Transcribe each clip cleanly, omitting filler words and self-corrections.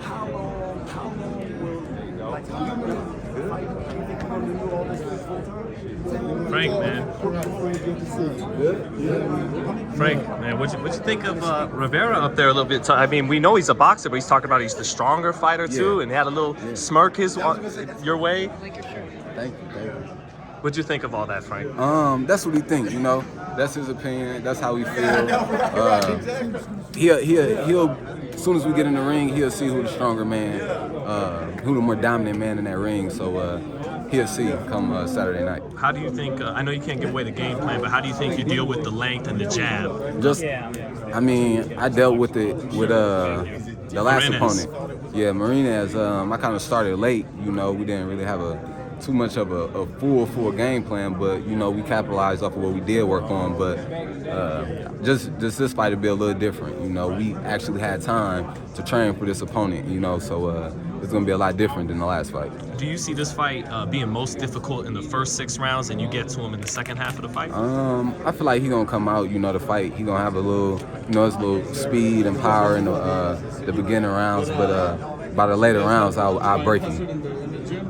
How long will, like, how many fight do you think you're going to do all this for full time? Frank, man. Frank, man, what you think of Rivera up there a little bit? I mean, we know he's a boxer, but he's talking about he's the stronger fighter too, and he had a little smirk your way. Thank you. What'd you think of all that, Frank? That's what he thinks, you know. That's his opinion. That's how he feels. He'll as soon as we get in the ring, he'll see who the stronger man, who the more dominant man in that ring. So he'll see come Saturday night. How do you think? I know you can't give away the game plan, but how do you think you deal with the length and the jab? I mean, I dealt with it with the last opponent. Yeah, Marinez. I kind of started late. You know, we didn't really have too much of a full game plan, but you know we capitalized off of what we did work on. But just this fight will be a little different. You know, we actually had time to train for this opponent. You know, so it's gonna be a lot different than the last fight. Do you see this fight being most difficult in the first 6 rounds, and you get to him in the second half of the fight? I feel like he's gonna come out. You know, the fight. He's gonna have a little, you know, his little speed and power in the beginning rounds, but by the later rounds, I'll break him.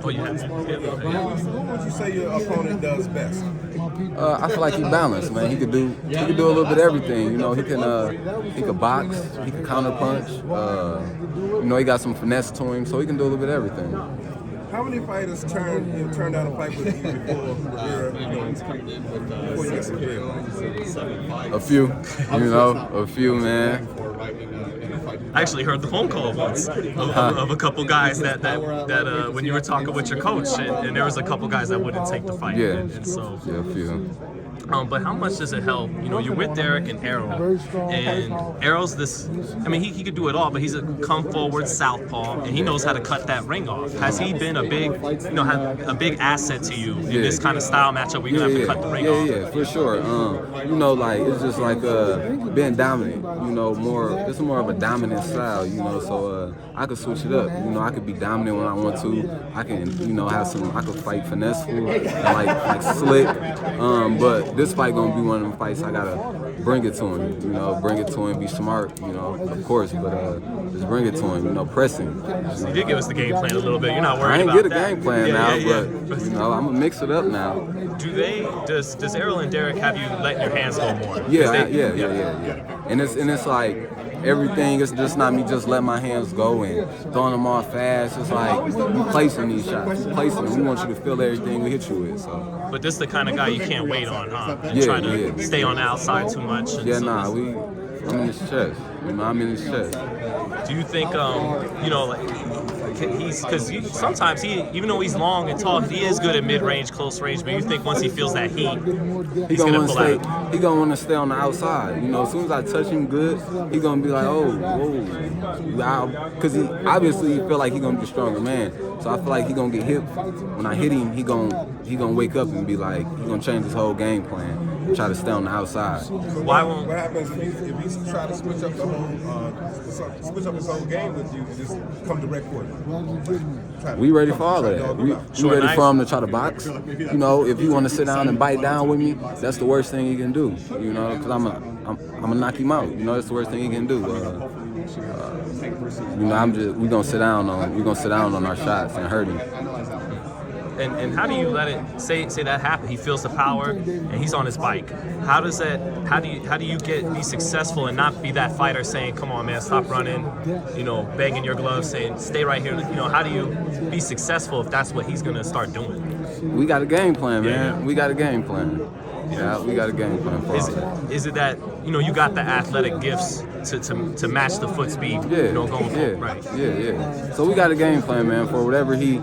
Oh, you have. What would you say your opponent does best? I feel like he's balanced, man. He could do a little bit of everything. You know, he can box, he can counter punch. You know, he got some finesse to him, so he can do a little bit of everything. How many fighters turned down a fight with you before you got some jail? A few, you know, a few, man. I actually heard the phone call once of a couple guys that when you were talking with your coach, and there was a couple guys that wouldn't take the fight. Yeah, and so yeah, a few. But how much does it help? You know, you're with Derek and Errol, and Errol's this. I mean, he could do it all, but he's a come forward southpaw, and he knows how to cut that ring off. Has he been a big asset to you in this kind of style matchup where you're gonna have to cut the ring off? Yeah, for sure. You know, like it's just like being dominant. You know, it's more of a dominant style. You know, so I could switch it up. You know, I could be dominant when I want to. I can, you know, I could fight finesseful and like slick. But this fight gonna be one of them fights I gotta bring it to him, you know, bring it to him, be smart, you know, of course, but just bring it to him, you know, press him. So you did give us the game plan a little bit. You're not worried about that. I ain't get a game plan now, but you know, I'm gonna mix it up now. Does Errol and Derek have you letting your hands go more? Yeah. And it's like everything. It's just not me just letting my hands go and throwing them off fast. It's like we placing these shots, placing them. We want you to feel everything we hit you with. So. But this is the kind of guy you can't wait on, huh? And try to stay on the outside too much. I'm in his chest. You know, I'm in his chest. Do you think, you know, like sometimes even though he's long and tall, he is good at mid-range, close range. But you think once he feels that heat, he's gonna pull out. He gonna want to stay on the outside. You know, as soon as I touch him good, he gonna be like, oh, whoa, because he obviously feel like he gonna be a stronger man. So I feel like he gonna get hit. When I hit him, he gonna wake up and be like, he gonna change his whole game plan. Try to stay on the outside. What happens if he try to switch up his whole game with you and just come direct for you? We ready for all of that. We ready for him to try to box. You know, if you want to sit down and bite down with me, that's the worst thing he can do. You know, because I'm gonna knock him out. You know, that's the worst thing he can do. You know, we gonna sit down on our shots and hurt him. And how do you let it say that happen? He feels the power and he's on his bike. How do you be successful and not be that fighter saying, come on man, stop running, you know, banging your gloves, saying stay right here. You know, how do you be successful if that's what he's gonna start doing? We got a game plan, man. We got a game plan. Yeah, we got a game plan for Is it that, you know, you got the athletic gifts to match the foot speed, you know, going forward, right? Yeah. So we got a game plan, man, for whatever he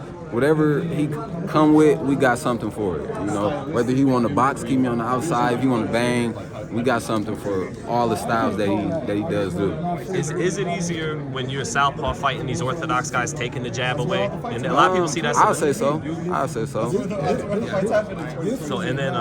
come with, we got something for it. You know, whether he want to box, keep me on the outside, if he want to bang, we got something for all the styles that he does do. Is it easier when you're a southpaw fighting these orthodox guys taking the jab away? And a lot of people see that. I'll say so. So and then,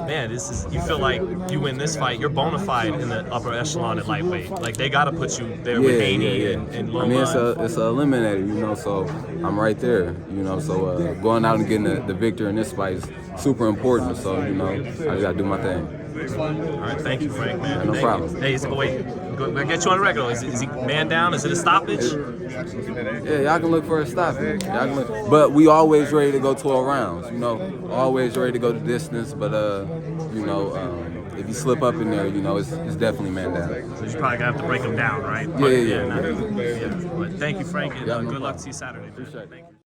man, you feel like you win this fight, you're bona fide in the upper echelon at lightweight. Like they got to put you there with Haney and Loma. I mean, it's a eliminator, you know. So I'm right there, you know. So going out and getting the victor in this fight is super important. So you know, I just got to do my thing. All right, thank you, Frank, man. No problem. Hey, it's a wait. We'll get you on the record. Is he man down? Is it a stoppage? Yeah, y'all can look for a stoppage. Y'all can look, but we always ready to go 12 rounds. You know, always ready to go the distance. But you know, if you slip up in there, you know, it's definitely man down. So you're probably gonna have to break him down, right? Yeah. But thank you, Frank, and good luck to you Saturday. Appreciate it. Thank you.